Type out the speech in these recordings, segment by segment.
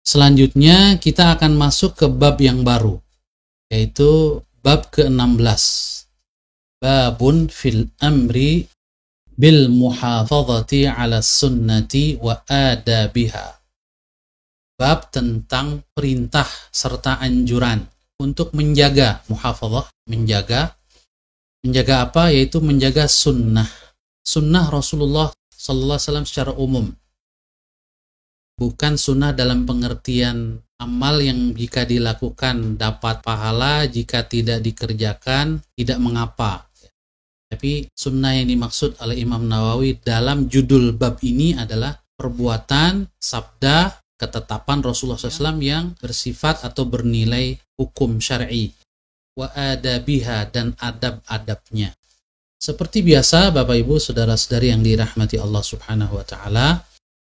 Selanjutnya kita akan masuk ke bab yang baru, yaitu bab ke-16. Babun fil amri bil muhafazati ala sunnati wa adabiha. Bab tentang perintah serta anjuran untuk menjaga muhafazah, menjaga apa? Yaitu menjaga sunnah Rasulullah sallallahu alaihi wasallam secara umum. Bukan sunnah dalam pengertian amal yang jika dilakukan dapat pahala, jika tidak dikerjakan tidak mengapa. Tapi sunnah yang dimaksud oleh Imam Nawawi dalam judul bab ini adalah perbuatan, sabda, ketetapan Rasulullah SAW yang bersifat atau bernilai hukum syar'i, wa adabiha, dan adab-adabnya. Seperti biasa, Bapak Ibu saudara-saudari yang dirahmati Allah Subhanahu wa taala,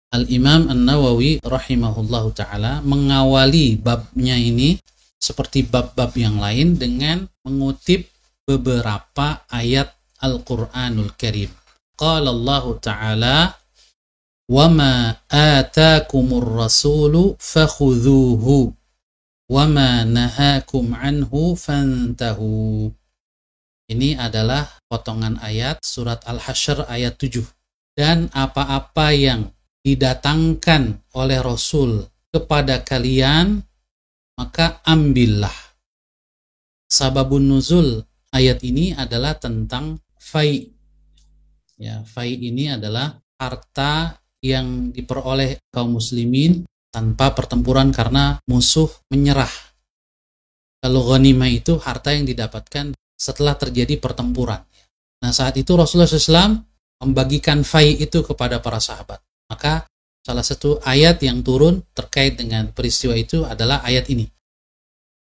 Al-Imam An-Nawawi rahimahullahu taala mengawali babnya ini seperti bab-bab yang lain dengan mengutip beberapa ayat Al-Qur'anul Karim. Qala Allah taala, "Wa ma atakumur rasulu fakhudhuhu wa ma nahakum anhu fantahu." Ini adalah potongan ayat surat Al-Hasyr ayat 7. Dan apa-apa yang didatangkan oleh Rasul kepada kalian, maka ambillah. Sababun nuzul ayat ini adalah tentang fai. Ya, fai ini adalah harta yang diperoleh kaum muslimin tanpa pertempuran karena musuh menyerah. Kalau ghanimah itu harta yang didapatkan setelah terjadi pertempuran. Nah, saat itu Rasulullah SAW membagikan fai itu kepada para sahabat. Maka salah satu ayat yang turun terkait dengan peristiwa itu adalah ayat ini.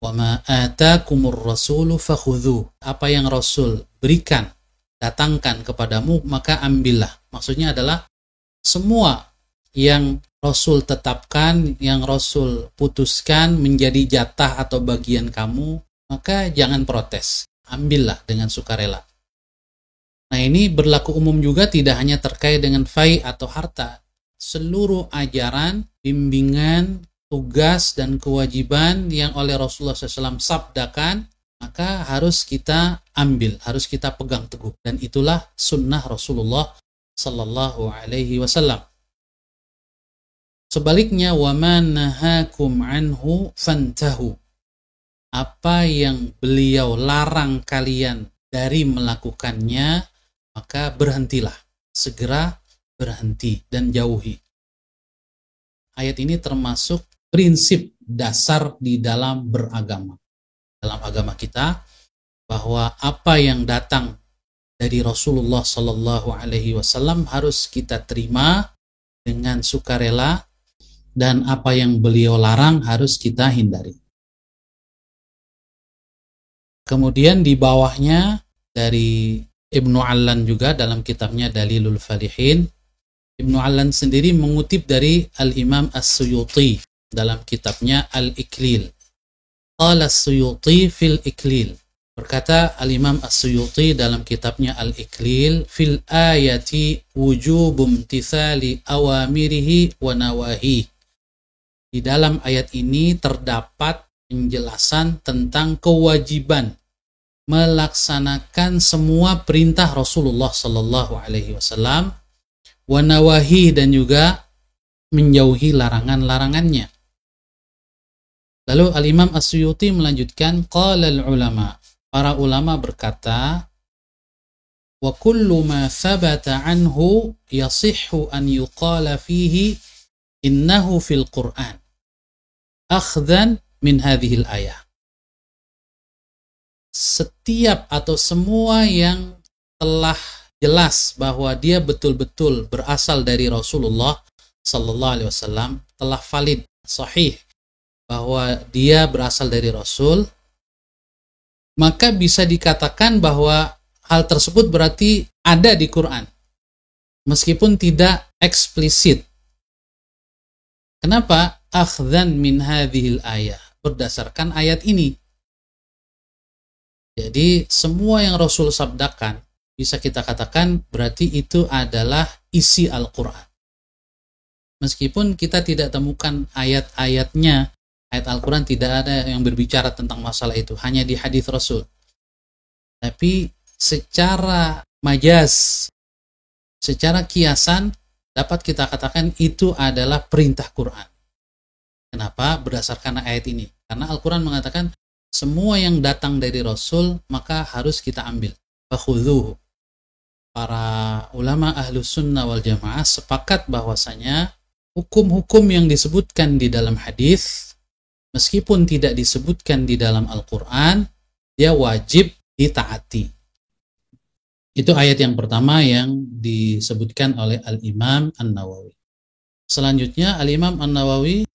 Wa ma atakumur rasulu fakhudhu. Apa yang Rasul berikan, datangkan kepadamu, maka ambillah. Maksudnya adalah semua yang Rasul tetapkan, yang Rasul putuskan menjadi jatah atau bagian kamu, maka jangan protes. Ambillah dengan sukarela. Nah, ini berlaku umum juga, tidak hanya terkait dengan fai atau harta. Seluruh ajaran, bimbingan, tugas, dan kewajiban yang oleh Rasulullah SAW sabdakan, maka harus kita ambil, harus kita pegang teguh. Dan itulah sunnah Rasulullah Sallallahu Alaihi Wasallam. Sebaliknya, wa man nahakum anhu fantahu. Apa yang beliau larang kalian dari melakukannya, maka berhentilah, segera berhenti dan jauhi. Ayat ini termasuk prinsip dasar di dalam beragama. Dalam agama kita, bahwa apa yang datang dari Rasulullah Sallallahu Alaihi Wasallam harus kita terima dengan sukarela, dan apa yang beliau larang harus kita hindari. Kemudian di bawahnya dari Ibnu Allan juga dalam kitabnya Dalilul Falihin, Ibnu Allan sendiri mengutip dari Al-Imam As-Suyuti dalam kitabnya Al-Iklil. Qala As-Suyuti fil Iklil. Berkata Al-Imam As-Suyuti dalam kitabnya Al-Iklil, fil ayati wujubum tithali awamirihi wa nawahi. Di dalam ayat ini terdapat penjelasan tentang kewajiban melaksanakan semua perintah Rasulullah Sallallahu Alaihi Wasallam, wa nawahi, dan juga menjauhi larangan-larangannya. Lalu Al-Imam As-Suyuti melanjutkan, qala al-ulama, para ulama berkata, wa kullu ma thabata anhu yasihhu an yuqala fihi innahu fil Qur'an akhdhan min hadhil ayah. Setiap atau semua yang telah jelas bahwa dia betul-betul berasal dari Rasulullah Sallallahu Alaihi Wasallam, telah valid, sahih, bahwa dia berasal dari Rasul, maka bisa dikatakan bahwa hal tersebut berarti ada di Quran, meskipun tidak eksplisit. Kenapa? Akhdhan min hadhil ayah, berdasarkan ayat ini. Jadi semua yang Rasul sabdakan bisa kita katakan berarti itu adalah isi Al-Quran. Meskipun kita tidak temukan ayat-ayatnya, ayat Al-Quran tidak ada yang berbicara tentang masalah itu, hanya di hadis Rasul. Tapi secara majaz, secara kiasan, dapat kita katakan itu adalah perintah Quran. Kenapa? Berdasarkan ayat ini. Karena Al-Quran mengatakan, semua yang datang dari Rasul, maka harus kita ambil. Fakhudhuhu. Para ulama Ahlus Sunnah wal Jamaah sepakat bahwasanya hukum-hukum yang disebutkan di dalam hadis, meskipun tidak disebutkan di dalam Al-Quran, dia wajib ditaati. Itu ayat yang pertama yang disebutkan oleh Al-Imam An-Nawawi. Selanjutnya Al-Imam An-Nawawi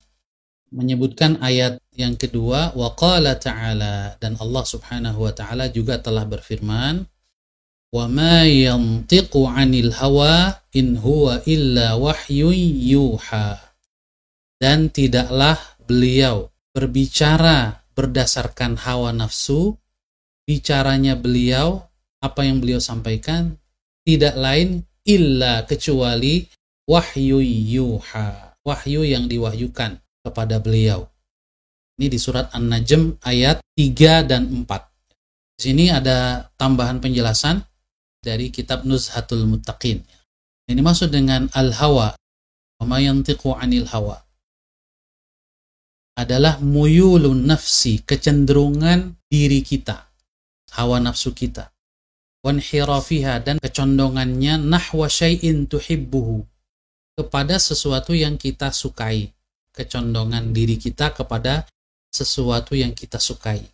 menyebutkan ayat yang kedua, wa qala ta'ala, dan Allah Subhanahu wa ta'ala juga telah berfirman, wa ma yantiqu 'anil hawa in huwa illa wahyun yuha. Dan tidaklah beliau berbicara berdasarkan hawa nafsu, bicaranya beliau, apa yang beliau sampaikan tidak lain illa kecuali wahyu yuha, wahyu yang diwahyukan kepada beliau. Ini di surat An-Najm ayat 3 dan 4. Di sini ada tambahan penjelasan dari kitab Nuzhatul Muttaqin. Ini maksud dengan al-hawa, wa ma yantiqu 'anil hawa, adalah muyulun nafsi, kecenderungan diri kita, hawa nafsu kita, wanhirafiha, dan kecondongannya nahwa syai'in tuhibbuhu, kepada sesuatu yang kita sukai, kecondongan diri kita kepada sesuatu yang kita sukai.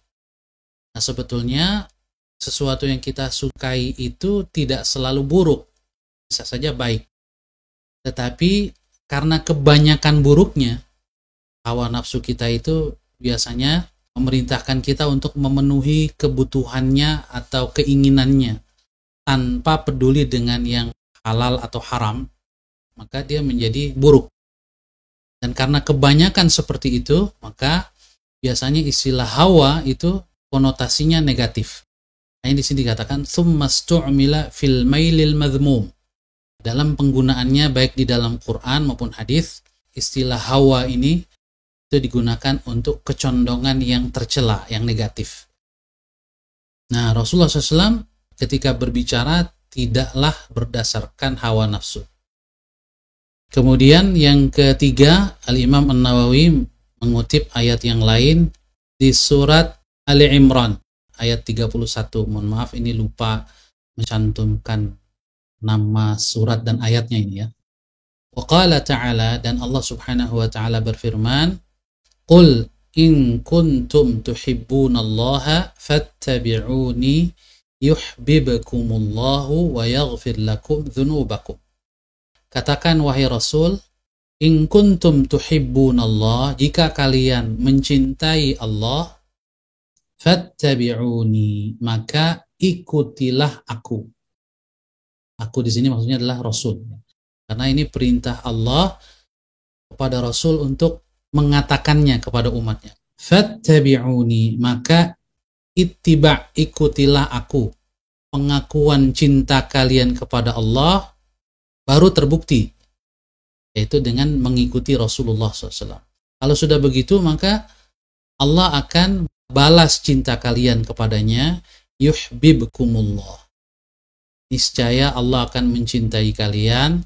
Nah, sebetulnya sesuatu yang kita sukai itu tidak selalu buruk, bisa saja baik. Tetapi karena kebanyakan buruknya, hawa nafsu kita itu biasanya memerintahkan kita untuk memenuhi kebutuhannya atau keinginannya tanpa peduli dengan yang halal atau haram, maka dia menjadi buruk. Dan karena kebanyakan seperti itu, maka biasanya istilah hawa itu konotasinya negatif. Nah, di sini dikatakan tsummastu'mila fil mailil madhmum. Dalam penggunaannya baik di dalam Quran maupun hadis, istilah hawa ini itu digunakan untuk kecondongan yang tercela, yang negatif. Nah, Rasulullah SAW ketika berbicara tidaklah berdasarkan hawa nafsu. Kemudian yang ketiga, Al-Imam An-Nawawi mengutip ayat yang lain di surat Ali Imran ayat 31. Mohon maaf, ini lupa mencantumkan nama surat dan ayatnya ini ya. Wa qala ta'ala, dan Allah Subhanahu wa ta'ala berfirman, qul in kuntum tuhibbunallaha fattabi'uni yuhibbukumullahu wa yaghfir lakum dzunubakum. Katakan wahai Rasul, in kuntum tuhibbunallah, jika kalian mencintai Allah, fattabi'uni, maka ikutilah aku. Aku di sini maksudnya adalah Rasul. Karena ini perintah Allah kepada Rasul untuk mengatakannya kepada umatnya. Fattabi'uni, maka ittiba', ikutilah aku. Pengakuan cinta kalian kepada Allah baru terbukti, yaitu dengan mengikuti Rasulullah SAW. Kalau sudah begitu, maka Allah akan balas cinta kalian kepadanya, yuhibbukumullah. Niscaya Allah akan mencintai kalian,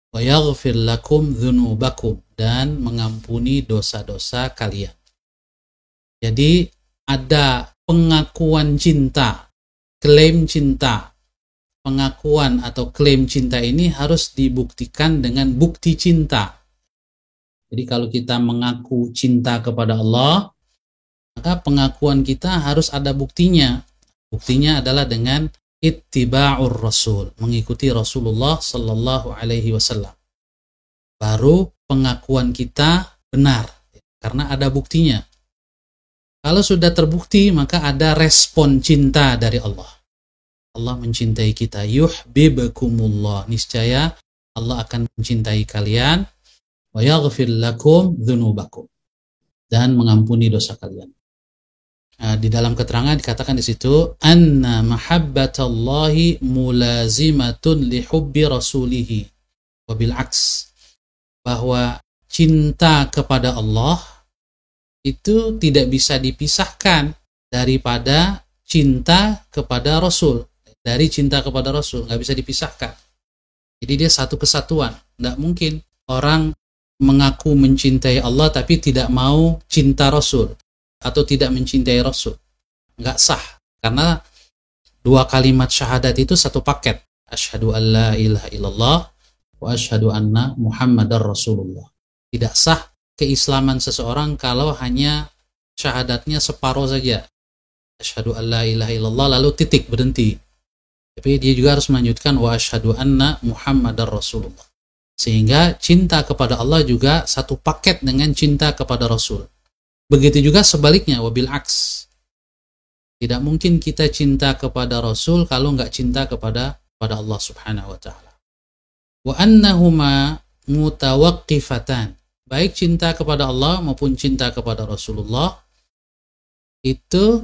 wa yaghfir lakum dzunubakum, dan mengampuni dosa-dosa kalian. Jadi ada pengakuan cinta, klaim cinta. Pengakuan atau klaim cinta ini harus dibuktikan dengan bukti cinta. Jadi kalau kita mengaku cinta kepada Allah, maka pengakuan kita harus ada buktinya. Buktinya adalah dengan ittiba'ur rasul, mengikuti Rasulullah sallallahu alaihi wasallam. Baru pengakuan kita benar, karena ada buktinya. Kalau sudah terbukti, maka ada respon cinta dari Allah. Allah mencintai kita, yuhibbukumullah, niscaya Allah akan mencintai kalian, wa yaghfir lakum dzunubakum, dan mengampuni dosa kalian. Nah, di dalam keterangan dikatakan di situ, anna mahabbatallahi mulazimatun li hubbi rasulih wa bil aks. bahwa cinta kepada Allah itu tidak bisa dipisahkan daripada cinta kepada Rasul. Dari cinta kepada Rasul, nggak bisa dipisahkan. Jadi dia satu kesatuan. Nggak mungkin orang mengaku mencintai Allah tapi tidak mau cinta Rasul atau tidak mencintai Rasul. Nggak sah. Karena dua kalimat syahadat itu satu paket. Asyhadu an la ilaha illallah wa asyhadu anna Muhammadar Rasulullah. Tidak sah keislaman seseorang kalau hanya syahadatnya separuh saja. Asyhadu an la ilaha illallah lalu titik, berhenti. Tapi dia juga harus melanjutkan wa asyhadu anna Muhammadar Rasulullah. Sehingga cinta kepada Allah juga satu paket dengan cinta kepada Rasul. Begitu juga sebaliknya, wabil aks. Tidak mungkin kita cinta kepada Rasul kalau nggak cinta kepada Allah Subhanahu wa ta'ala. Wa annahuma mutawaqqifatan. Baik cinta kepada Allah maupun cinta kepada Rasulullah itu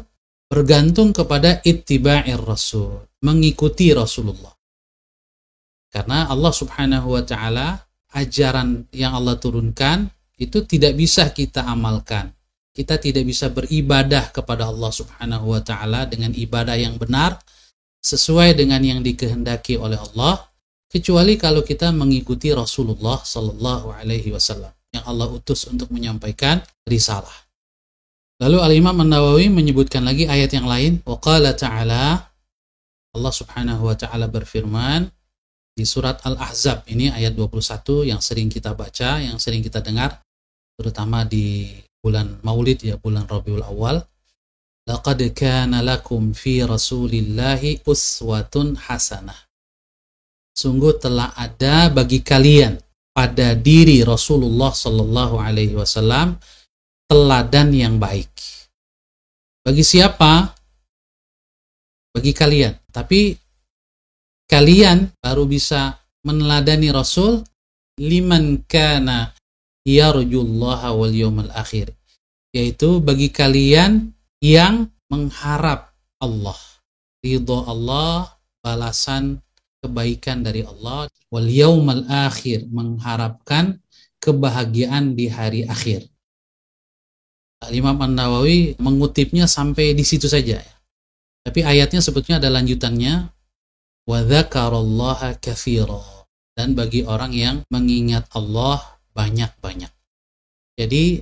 bergantung kepada ittiba'ir Rasul, mengikuti Rasulullah. Karena Allah Subhanahu wa ta'ala, ajaran yang Allah turunkan itu tidak bisa kita amalkan. Kita tidak bisa beribadah kepada Allah Subhanahu wa ta'ala dengan ibadah yang benar sesuai dengan yang dikehendaki oleh Allah, kecuali kalau kita mengikuti Rasulullah sallallahu alaihi wasallam yang Allah utus untuk menyampaikan risalah. Lalu Al-Imam An-Nawawi menyebutkan lagi ayat yang lain. Wa qala ta'ala, Allah Subhanahu wa ta'ala berfirman di surat Al-Ahzab, ini ayat 21 yang sering kita baca, yang sering kita dengar, terutama di bulan Maulid, ya, bulan Rabiul Awal. Laqad kana lakum fi Rasulillahi uswatun hasanah. Sungguh telah ada bagi kalian pada diri Rasulullah sallallahu alaihi wasallam teladan yang baik. Bagi siapa? Bagi kalian. Tapi kalian baru bisa meneladani Rasul liman kana yarjullaha wal yawmal akhir. Yaitu bagi kalian yang mengharap Allah, ridho Allah, balasan kebaikan dari Allah, wal yawmal akhir, mengharapkan kebahagiaan di hari akhir. Imam An-Nawawi mengutipnya sampai di situ saja. Tapi ayatnya sebetulnya ada lanjutannya. Wa dzakarallaha katsira. Dan bagi orang yang mengingat Allah banyak-banyak. Jadi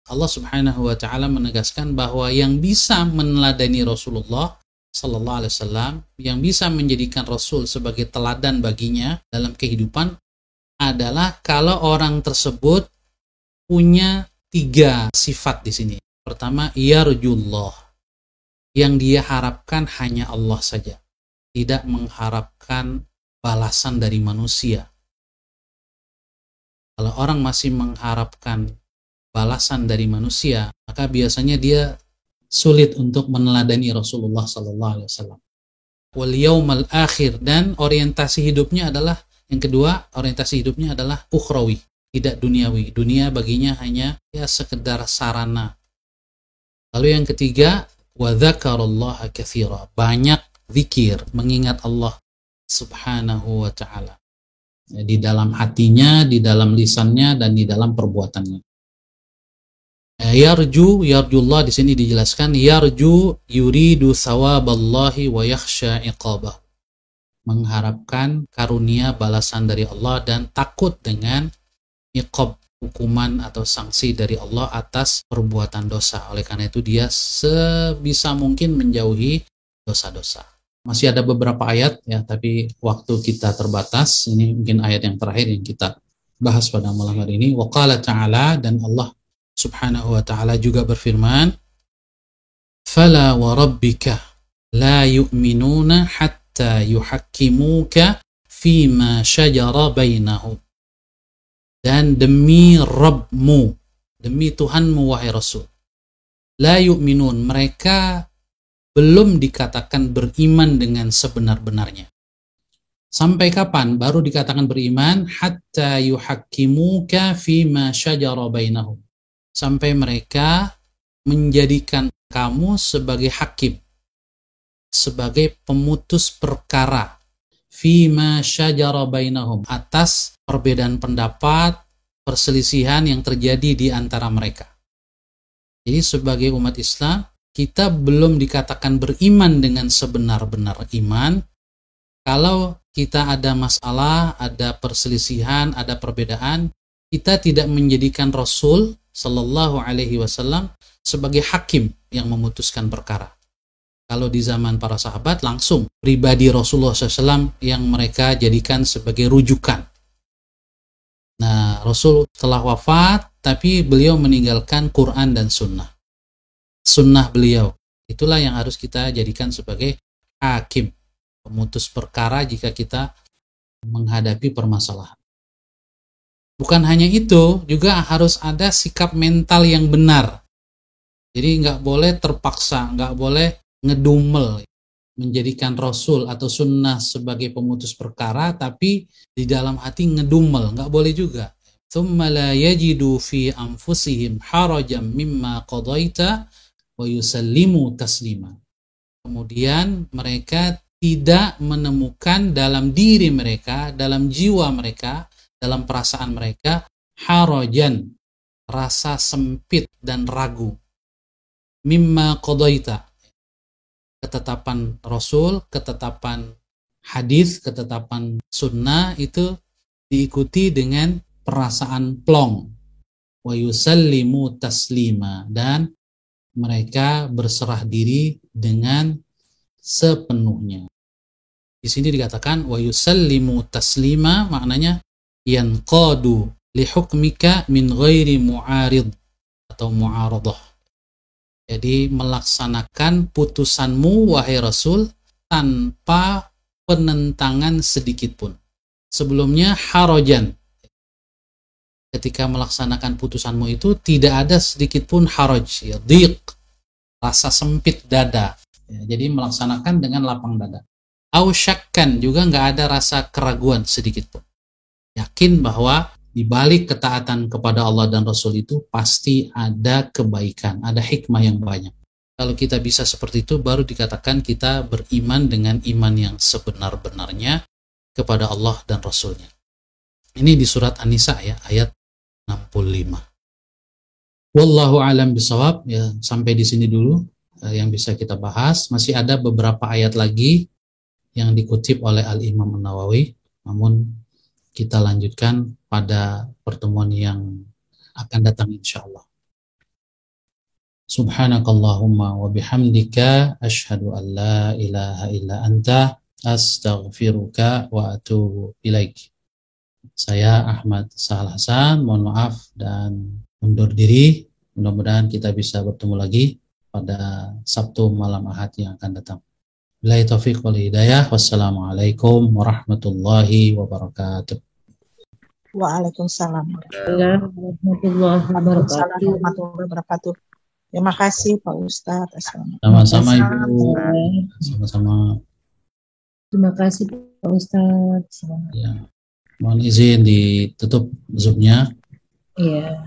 Allah Subhanahu wa ta'ala menegaskan bahwa yang bisa meneladani Rasulullah sallallahu alaihi wasallam, yang bisa menjadikan Rasul sebagai teladan baginya dalam kehidupan adalah kalau orang tersebut punya 3 sifat di sini. Pertama, yarjullah. Yang dia harapkan hanya Allah saja. Tidak mengharapkan balasan dari manusia. Kalau orang masih mengharapkan balasan dari manusia, maka biasanya dia sulit untuk meneladani Rasulullah sallallahu alaihi wasallam. Wal yaumal akhir, dan orientasi hidupnya adalah, yang kedua, orientasi hidupnya adalah ukhrawi, tidak duniawi. Dunia baginya hanya ya sekedar sarana. Lalu yang ketiga, wa dzakarallaha katsira, banyak zikir, mengingat Allah Subhanahu wa ta'ala. Di dalam hatinya, di dalam lisannya, dan di dalam perbuatannya. Yarjullah di sini dijelaskan, yarju yuridu thawaballahi wa yakhsha iqabah. Mengharapkan karunia balasan dari Allah dan takut dengan iqab, hukuman atau sanksi dari Allah atas perbuatan dosa. Oleh karena itu dia sebisa mungkin menjauhi dosa-dosa. Masih ada beberapa ayat ya, tapi waktu kita terbatas. Ini mungkin ayat yang terakhir yang kita bahas pada malam hari ini. Wa qala ta'ala, dan Allah Subhanahu wa ta'ala juga berfirman, fala wa rabbika la yu'minuna hatta yuhakkimuka fima syajara bainahum. Dan demi Rabbmu, demi Tuhanmu wahai Rasul, la yu'minun, mereka belum dikatakan beriman dengan sebenar-benarnya. Sampai kapan baru dikatakan beriman? Hatta yuhakkimuka fima syajara bainahum. Sampai mereka menjadikan kamu sebagai hakim, sebagai pemutus perkara, fima syajara bainahum, atas perbedaan pendapat perselisihan yang terjadi di antara mereka. Jadi sebagai umat Islam, kita belum dikatakan beriman dengan sebenar-benar iman kalau kita ada masalah, ada perselisihan, ada perbedaan, kita tidak menjadikan Rasul Sallallahu Alaihi Wasallam sebagai hakim yang memutuskan perkara. Kalau di zaman para sahabat, langsung pribadi Rasulullah SAW yang mereka jadikan sebagai rujukan. Nah, Rasul telah wafat, tapi beliau meninggalkan Quran dan Sunnah. Sunnah beliau, itulah yang harus kita jadikan sebagai hakim, pemutus perkara jika kita menghadapi permasalahan. Bukan hanya itu, juga harus ada sikap mental yang benar. Jadi nggak boleh terpaksa, nggak boleh ngedumel, menjadikan Rasul atau Sunnah sebagai pemutus perkara, tapi di dalam hati ngedumel, nggak boleh juga. Tsumma la yajidu fi anfusihim harajan mimma qadaita wa yusallimu taslima. Kemudian mereka tidak menemukan dalam diri mereka, dalam jiwa mereka, dalam perasaan mereka, harajan, rasa sempit dan ragu. Mimma qadaita, ketetapan Rasul, ketetapan hadis, ketetapan sunnah itu diikuti dengan perasaan plong. Wa yusallimu taslima, dan mereka berserah diri dengan sepenuhnya. Di sini dikatakan wa yusallimu taslima, maknanya yanqadu li hukmika min ghairi mu'arid atau mu'aradah. Jadi melaksanakan putusanmu wahai Rasul tanpa penentangan sedikit pun. Sebelumnya harajan. Ketika melaksanakan putusanmu itu tidak ada sedikit pun haraj, ya, dhiq, rasa sempit dada. Ya, jadi melaksanakan dengan lapang dada. Au syakkan, juga nggak ada rasa keraguan sedikit pun. Yakin bahwa di balik ketaatan kepada Allah dan Rasul itu pasti ada kebaikan, ada hikmah yang banyak. Kalau kita bisa seperti itu, baru dikatakan kita beriman dengan iman yang sebenar-benarnya kepada Allah dan Rasulnya. Ini di surat An-Nisa ya, ayat 65. Wallahu alam bisawab. Ya, sampai di sini dulu yang bisa kita bahas. Masih ada beberapa ayat lagi yang dikutip oleh Al-Imam An-Nawawi, namun kita lanjutkan pada pertemuan yang akan datang insyaallah. Subhanakallahumma wa bihamdika asyhadu an la ilaha illa anta astaghfiruka wa atubu ilaik. Saya Ahmad Sahal Hasan, mohon maaf dan undur diri. Mudah-mudahan kita bisa bertemu lagi pada Sabtu malam Ahad yang akan datang. Billahi taufiq wal hidayah. Wassalamualaikum warahmatullahi wabarakatuh. Waalaikumsalam warahmatullahi warahmatullahi wabarakatuh. Terima kasih Pak Ustadz. Sama-sama Ibu. Sama-sama. Terima kasih Pak Ustadz. Ya. Mohon izin ditutup Zoom-nya. Iya.